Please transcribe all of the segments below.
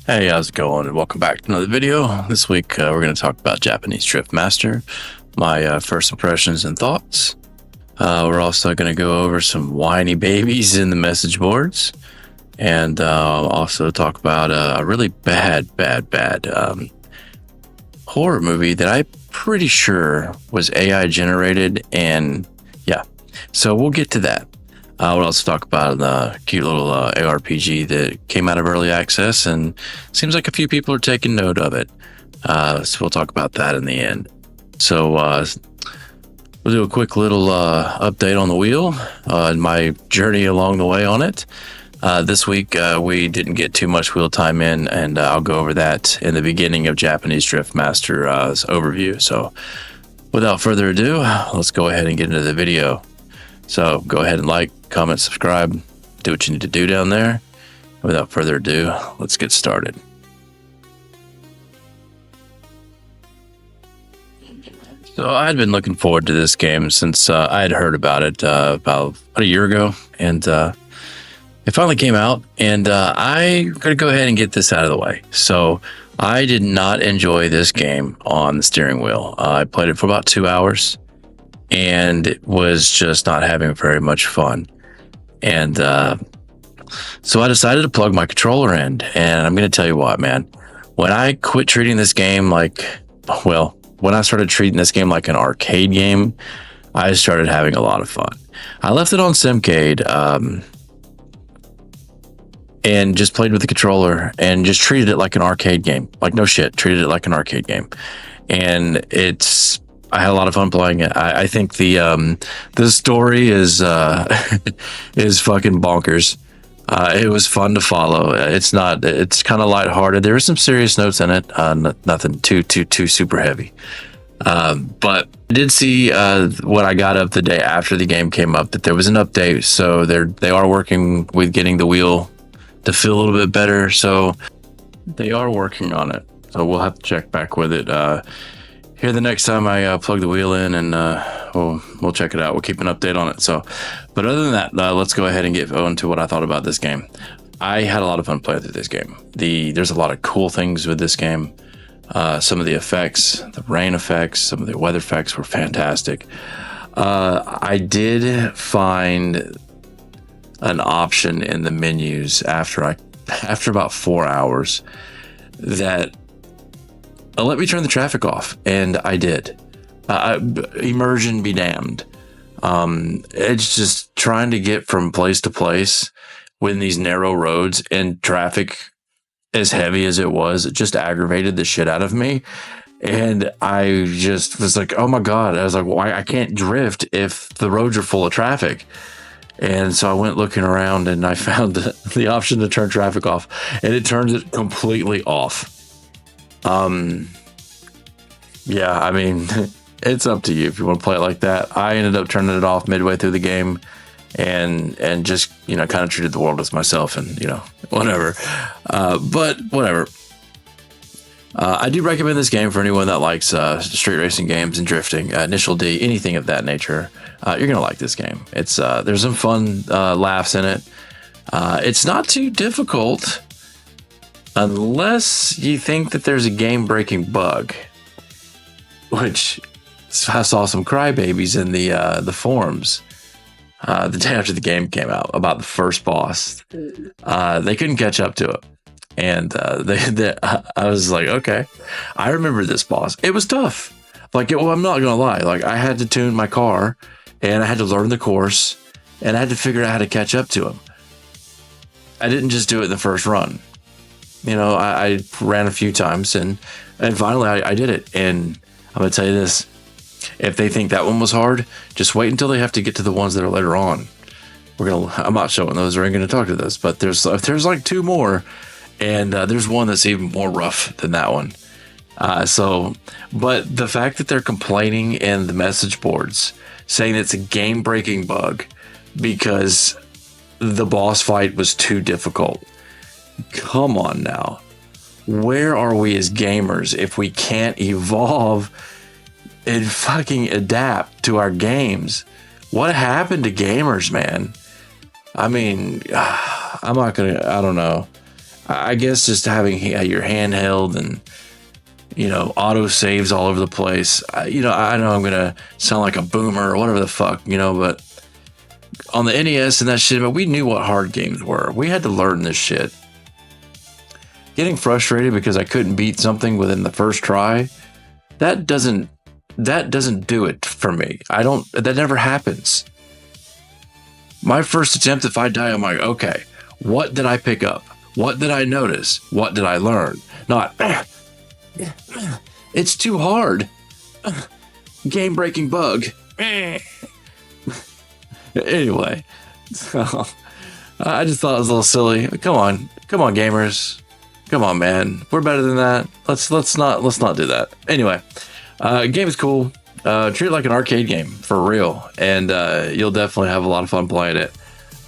Hey, how's it going? And welcome back to another video. This week, we're going to talk about Japanese Drift Master, my first impressions and thoughts. We're also going to go over some whiny babies in the message boards, and also talk about a really bad horror movie that I'm pretty sure was AI generated. And yeah, so we'll get to that. We'll also talk about the cute little ARPG that came out of early access, and seems like a few people are taking note of it. So we'll talk about that in the end. So we'll do a quick little update on the wheel and my journey along the way on it. This week we didn't get too much wheel time in, and I'll go over that in the beginning of Japanese Drift Master's overview. So without further ado, let's go ahead and get into the video. So go ahead and like, comment, subscribe, do what you need to do down there. Without further ado, let's get started. So I had been looking forward to this game since I had heard about it about a year ago, and it finally came out, and I'm going to go ahead and get this out of the way. So I did not enjoy this game on the steering wheel. I played it for about 2 hours and was just not having very much fun. And so I decided to plug my controller in, and I'm going to tell you what, man. When I quit treating this game like, well, when I started treating this game like an arcade game, I started having a lot of fun. I left it on Simcade and just played with the controller and just treated it like an arcade game. Like, no shit, treated it like an arcade game. And I had a lot of fun playing it. I think the story is is fucking bonkers. It was fun to follow. It's kind of lighthearted. There are some serious notes in it. Nothing too super heavy. But I did see when I got up the day after the game came up that there was an update. So they are working with getting the wheel to feel a little bit better. So they are working on it. So we'll have to check back with it here the next time I plug the wheel in, and we'll check it out. We'll keep an update on it. So, but other than that, let's go ahead and get into what I thought about this game. I had a lot of fun playing through this game. There's a lot of cool things with this game. Some of the effects, the rain effects, some of the weather effects were fantastic. I did find an option in the menus after about 4 hours that let me turn the traffic off, and I did. Immersion be damned. It's just trying to get from place to place within these narrow roads, and traffic as heavy as it was, it just aggravated the shit out of me. And I just was like, oh my God. I was like, why? I can't drift if the roads are full of traffic. And so I went looking around, and I found the option to turn traffic off, and it turns it completely off. Yeah, I mean, it's up to you if you want to play it like that. I ended up turning it off midway through the game, and just, kind of treated the world as myself, and, whatever. But whatever. I do recommend this game for anyone that likes street racing games and drifting, Initial D, anything of that nature. You're gonna like this game. It's there's some fun laughs in it. It's not too difficult, unless you think that there's a game-breaking bug, which I saw some crybabies in the forums the day after the game came out about the first boss. They couldn't catch up to it, and I was like, okay, I remember this boss. It was tough. Like, I'm not gonna lie. Like, I had to tune my car, and I had to learn the course, and I had to figure out how to catch up to him. I didn't just do it in the first run. I ran a few times, and finally I did it. And I'm gonna tell you this: if they think that one was hard, just wait until they have to get to the ones that are later on. I'm not showing those, or I'm gonna talk to this, but there's like 2 more, and there's one that's even more rough than that one. But the fact that they're complaining in the message boards saying it's a game-breaking bug because the boss fight was too difficult. Come on now. Where are we as gamers if we can't evolve and fucking adapt to our games? What happened to gamers, man? I mean, I don't know. I guess just having your handheld and, auto saves all over the place. I know I'm gonna sound like a boomer or whatever the fuck, but on the NES and that shit, but we knew what hard games were. We had to learn this shit. Getting frustrated because I couldn't beat something within the first try, that doesn't do it for me. That never happens. My first attempt, if I die, I'm like, okay, what did I pick up? What did I notice? What did I learn? Not, it's too hard. Game breaking bug. Anyway, so I just thought it was a little silly. Come on, gamers. Come on, man. We're better than that. Let's not do that. Anyway, game is cool. Treat it like an arcade game for real, and you'll definitely have a lot of fun playing it.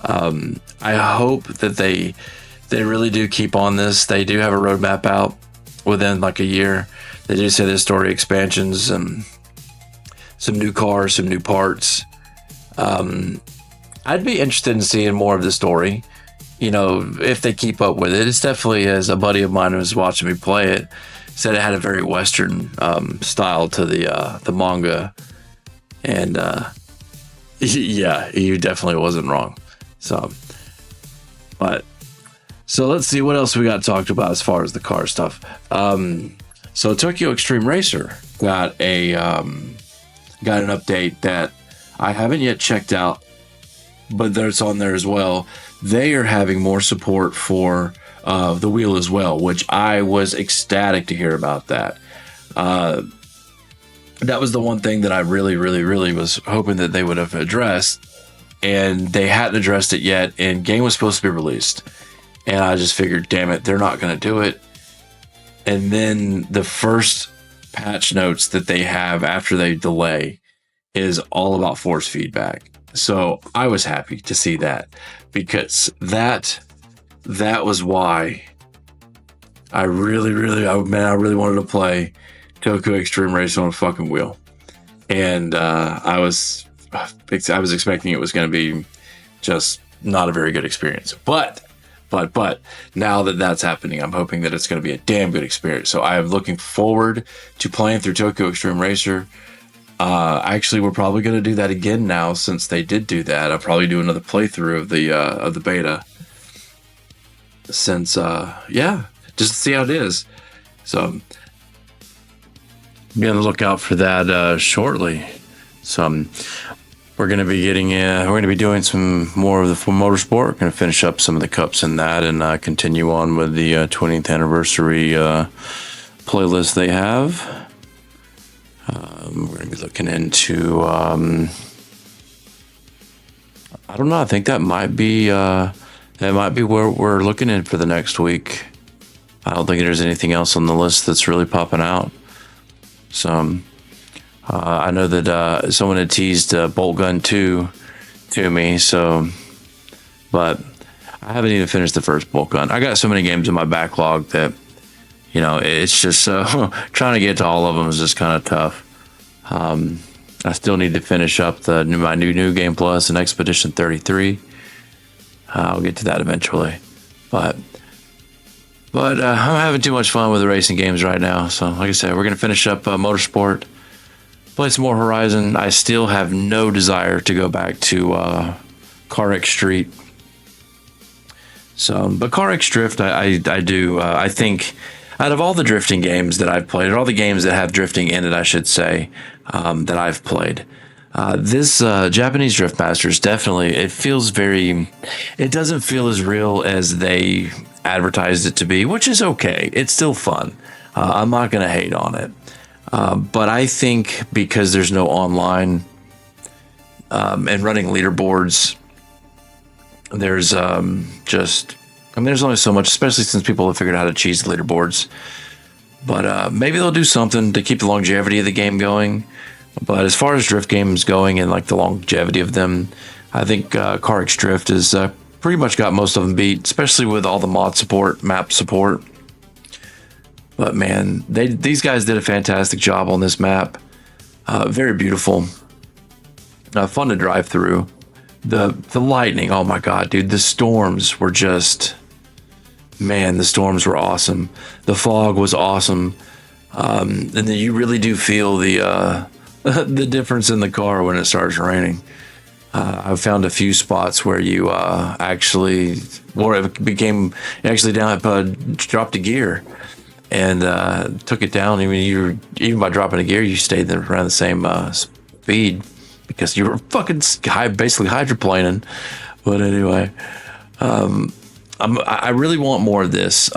I hope that they really do keep on this. They do have a roadmap out within like a year. They do say there's story expansions, some new cars, some new parts. I'd be interested in seeing more of the story, if they keep up with it. It's definitely, as a buddy of mine who was watching me play it, said it had a very Western style to the manga. And yeah, you definitely wasn't wrong. So let's see what else we got talked about as far as the car stuff. So Tokyo Extreme Racer got an update that I haven't yet checked out, but it's on there as well. They are having more support for the wheel as well, which I was ecstatic to hear about that. That was the one thing that I really, really, really was hoping that they would have addressed, and they hadn't addressed it yet, and game was supposed to be released. And I just figured, damn it, they're not going to do it. And then the first patch notes that they have after they delay is all about force feedback. So I was happy to see that, because that was why I really wanted to play Tokyo Extreme Race on a fucking wheel. And I was expecting it was going to be just not a very good experience. But now that that's happening, I'm hoping that it's going to be a damn good experience. So I am looking forward to playing through Tokyo Extreme Racer. Actually, we're probably going to do that again now, since they did do that. I'll probably do another playthrough of the beta. Since just to see how it is. So be on the lookout for that shortly. So we're going to be doing some more of the motorsport. We're going to finish up some of the cups in that, and continue on with the 20th anniversary playlist they have. We're going to be looking into, I don't know. I think that might be where we're looking in for the next week. I don't think there's anything else on the list that's really popping out. So, I know that someone had teased Bolt Gun 2 to me, but I haven't even finished the first Bolt Gun. I got so many games in my backlog that, it's just trying to get to all of them is just kind of tough. I still need to finish up my new Game Plus and Expedition 33. I'll get to that eventually, but I'm having too much fun with the racing games right now. So like I said, we're going to finish up Motorsport, play some more Horizon. I still have no desire to go back to Car X Street. So, but Car X Drift, I do. I think out of all the drifting games that I've played, or all the games that have drifting in it, I should say, that I've played, this Japanese Drift Masters definitely, it doesn't feel as real as they advertised it to be, which is okay. It's still fun. I'm not going to hate on it. But I think because there's no online and running leaderboards, there's there's only so much, especially since people have figured out how to cheese the leaderboards. But maybe they'll do something to keep the longevity of the game going. But as far as drift games going and like the longevity of them, I think Car X Drift has pretty much got most of them beat, especially with all the mod support, map support. But man, these guys did a fantastic job on this map. Very beautiful, fun to drive through. The lightning, oh my god, dude, the storms were just Man, the storms were awesome. The fog was awesome. And then you really do feel the the difference in the car when it starts raining. I've found a few spots where you actually, or it became actually down, dropped a gear and took it down. I mean, even by dropping a gear, you stayed there around the same speed because you were fucking basically hydroplaning. But anyway, I really want more of this.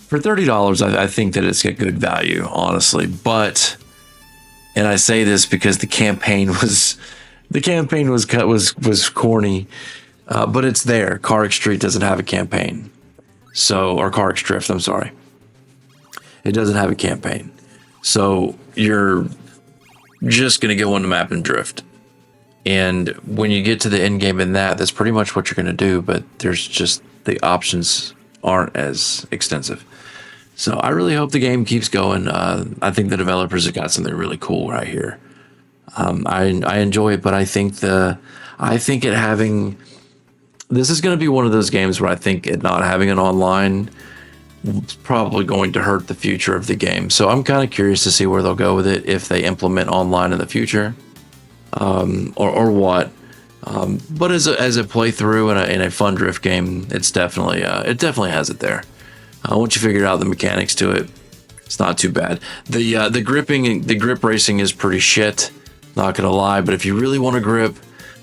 For $30, I think that it's got good value, honestly. But, and I say this because the campaign was corny, but it's there. CarX Street doesn't have a campaign, or CarX Drift. I'm sorry, it doesn't have a campaign, so you're just gonna go on the map and drift. And when you get to the end game in that's pretty much what you're gonna do. But there's just the options aren't as extensive. So I really hope the game keeps going. I think the developers have got something really cool right here. I enjoy it, but I think this is going to be one of those games where I think it not having an online is probably going to hurt the future of the game. So I'm kind of curious to see where they'll go with it, if they implement online in the future, or what. But as a playthrough in a fun drift game, it definitely has it there. Once you figure out the mechanics to it, it's not too bad. The grip racing is pretty shit, not gonna lie. But if you really want to grip,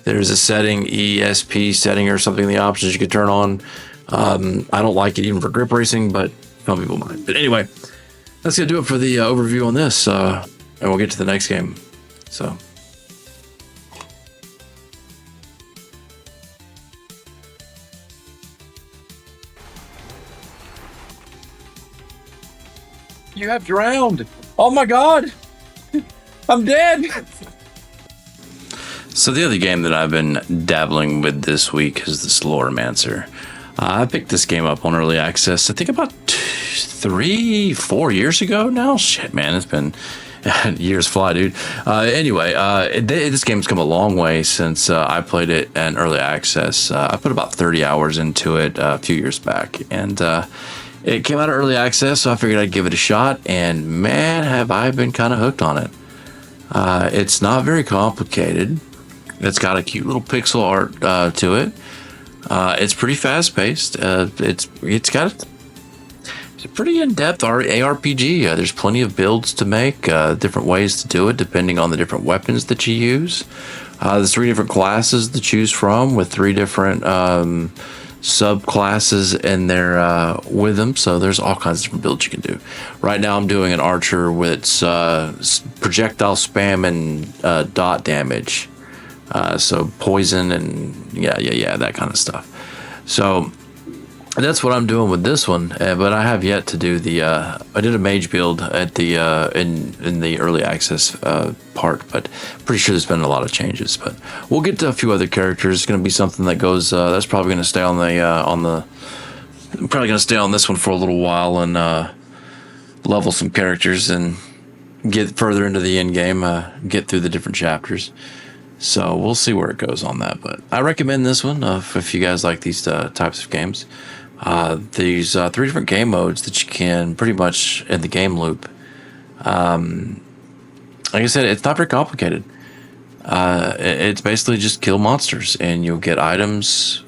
there's a setting, ESP setting or something in the options you could turn on. I don't like it even for grip racing, but some people might. But anyway, that's gonna do it for the overview on this, and we'll get to the next game. So. You have drowned. Oh my God. I'm dead. So the other game that I've been dabbling with this week is the SLAYERMAN. I picked this game up on early access, I think about 3-4 years ago now. Shit, man, it's been years fly, dude. Anyway, this game's come a long way since I played it in early access. I put about 30 hours into it a few years back, and it came out of early access, so I figured I'd give it a shot, and man, have I been kind of hooked on it. It's not very complicated. It's got a cute little pixel art to it. It's pretty fast-paced. It's a pretty in-depth ARPG. There's plenty of builds to make, different ways to do it depending on the different weapons that you use. There's 3 different classes to choose from with 3 different subclasses in there with them, so there's all kinds of different builds you can do. Right now I'm doing an archer with projectile spam and dot damage, so poison and yeah that kind of stuff. So that's what I'm doing with this one, but I have yet to do I did a mage build at the in the early access part, but pretty sure there's been a lot of changes. But we'll get to a few other characters. It's going to be something that goes. That's probably going to stay on I'm probably going to stay on this one for a little while and level some characters and get further into the end game. Get through the different chapters. So we'll see where it goes on that. But I recommend this one if you guys like these types of games. These 3 different game modes that you can pretty much in the game loop. Like I said, it's not very complicated. It's basically just kill monsters and you'll get items,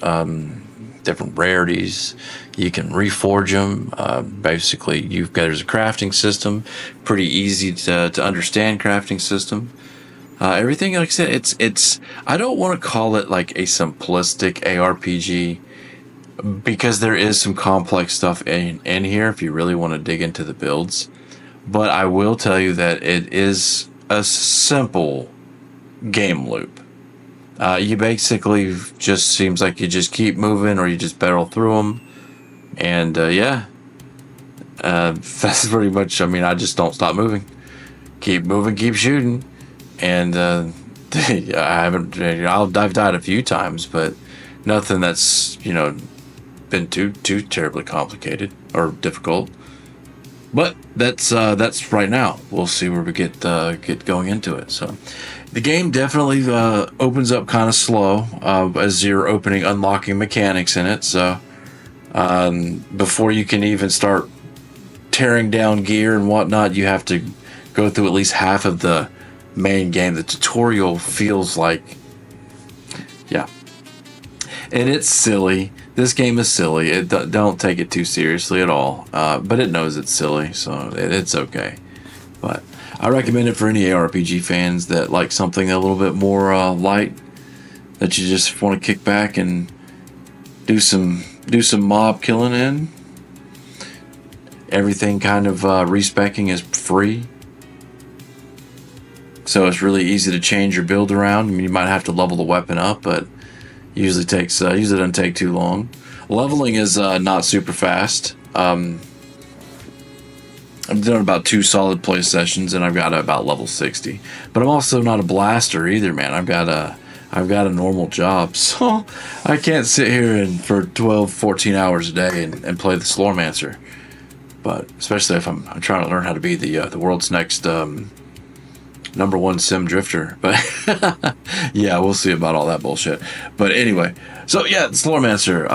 different rarities. You can reforge them. Basically, there's a crafting system, pretty easy to understand crafting system. Everything, like I said, it's. I don't want to call it like a simplistic ARPG, because there is some complex stuff in here if you really want to dig into the builds. But I will tell you that it is a simple game loop. You basically just seems like you just keep moving or you just barrel through them. And that's pretty much, I mean, I just don't stop moving. Keep moving, keep shooting. And I've died a few times, but nothing that's, been too terribly complicated or difficult. But that's right now. We'll see where we get going into it. So the game definitely opens up kind of slow as you're unlocking mechanics in it. So before you can even start tearing down gear and whatnot, you have to go through at least half of the main game. The tutorial feels like, yeah, and it's silly. This game is silly. Don't take it too seriously at all. But it knows it's silly, so it's okay. But I recommend it for any ARPG fans that like something a little bit more light, that you just want to kick back and do some mob killing in. Everything kind of respecking is free, so it's really easy to change your build around. I mean, you might have to level the weapon up, but usually doesn't take too long. Leveling is not super fast. I've done about 2 solid play sessions, and I've got about level 60. But I'm also not a blaster either, man. I've got a normal job, so I can't sit here and for 12, 14 hours a day and play the Slormancer. But especially if I'm trying to learn how to be the world's next #1 sim drifter. But yeah, we'll see about all that bullshit. But anyway, so yeah, Slormancer,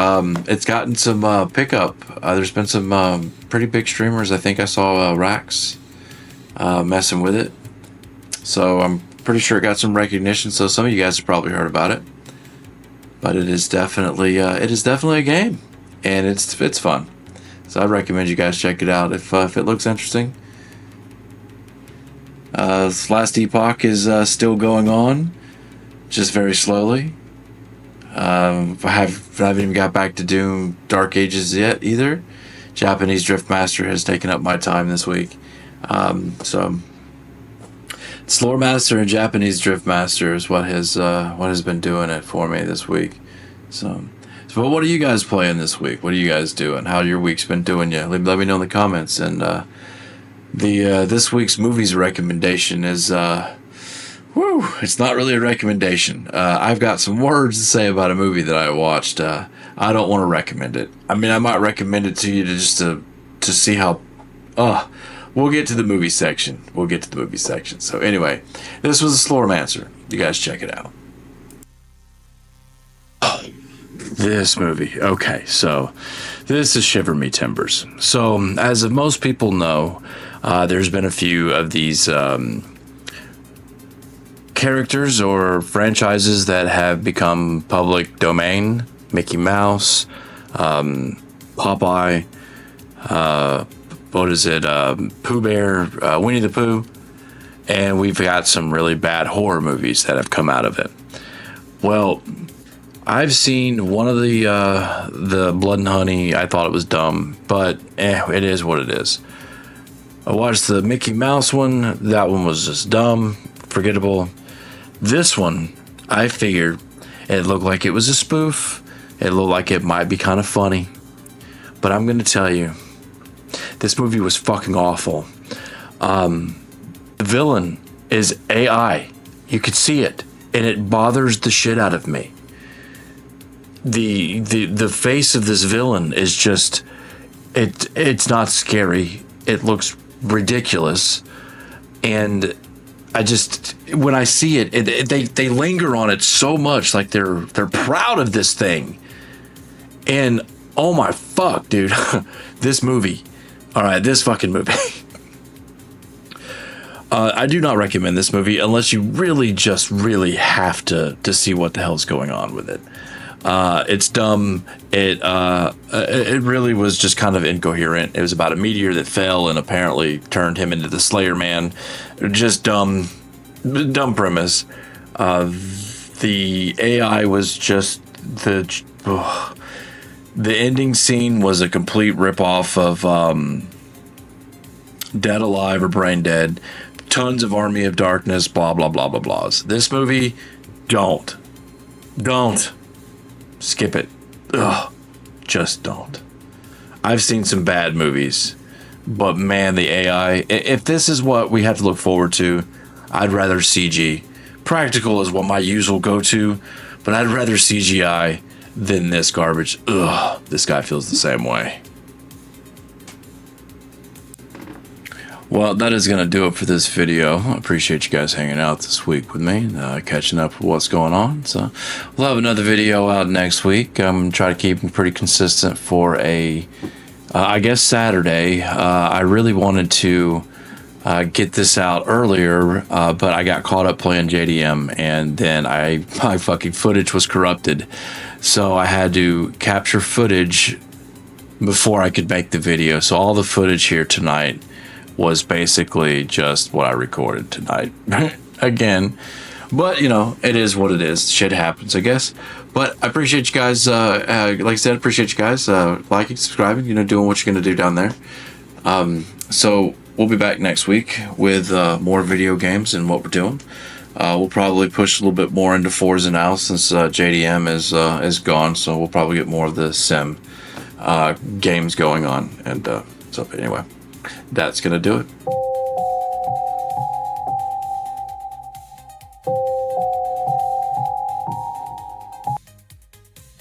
it's gotten some pickup. There's been some pretty big streamers. I think I saw Rax messing with it, so I'm pretty sure it got some recognition. So some of you guys have probably heard about it. But it is definitely a game, and it's fun. So I recommend you guys check it out if it looks interesting. This last epoch is still going on, just very slowly. I haven't even got back to Doom Dark Ages yet either. Japanese Driftmaster has taken up my time this week. So Sloremaster and Japanese Driftmaster is what has been doing it for me this week. So what are you guys playing this week? What are you guys doing? How your week's been doing you? Let me know in the comments. And this week's movies recommendation is it's not really a recommendation. I've got some words to say about a movie that I watched. I don't want to recommend it. I mean, I might recommend it to you to see how. We'll get to the movie section. So anyway, this was a Slormancer. You guys check it out. This movie. Okay, so this is Shiver Me Timbers. So as most people know, there's been a few of these characters or franchises that have become public domain. Mickey Mouse, Popeye, Pooh Bear, Winnie the Pooh, and we've got some really bad horror movies that have come out of it. Well, I've seen one of the Blood and Honey. I thought it was dumb, but it is what it is. I watched the Mickey Mouse one. That one was just dumb, forgettable. This one, I figured it looked like it was a spoof. It looked like it might be kind of funny. But I'm going to tell you, this movie was fucking awful. The villain is AI. You could see it, and it bothers the shit out of me. The face of this villain is just it's not scary. It looks ridiculous, and I just, when I see it, they linger on it so much, like they're proud of this thing. And oh my fuck, dude, this movie. All right, this fucking movie. I do not recommend this movie unless you really have to see what the hell's going on with it. It's dumb. It really was just kind of incoherent. It was about a meteor that fell and apparently turned him into the SLAYERMAN. Just dumb premise. The AI was just the ending scene was a complete ripoff of Dead Alive or Brain Dead. Tons of Army of Darkness, blah blah blah blah blahs. This movie, don't skip it. Ugh, just don't. I've seen some bad movies, but man, the AI. If this is what we have to look forward to, I'd rather CG. Practical is what my usual go-to, but I'd rather CGI than this garbage. Ugh, this guy feels the same way. Well, that is going to do it for this video. I appreciate you guys hanging out this week with me, catching up with what's going on. So we'll have another video out next week. I'm going to try to keep them pretty consistent for I guess Saturday. I really wanted to get this out earlier, but I got caught up playing JDM, and then my fucking footage was corrupted. So I had to capture footage before I could make the video. So all the footage here tonight was basically just what I recorded tonight again. But, you know, it is what it is. Shit happens, I guess. But I appreciate you guys. Like I said, appreciate you guys liking, subscribing, you know, doing what you're going to do down there. So we'll be back next week with more video games and what we're doing. We'll probably push a little bit more into Forza now since JDM is gone. So we'll probably get more of the sim games going on. And so anyway, that's going to do it.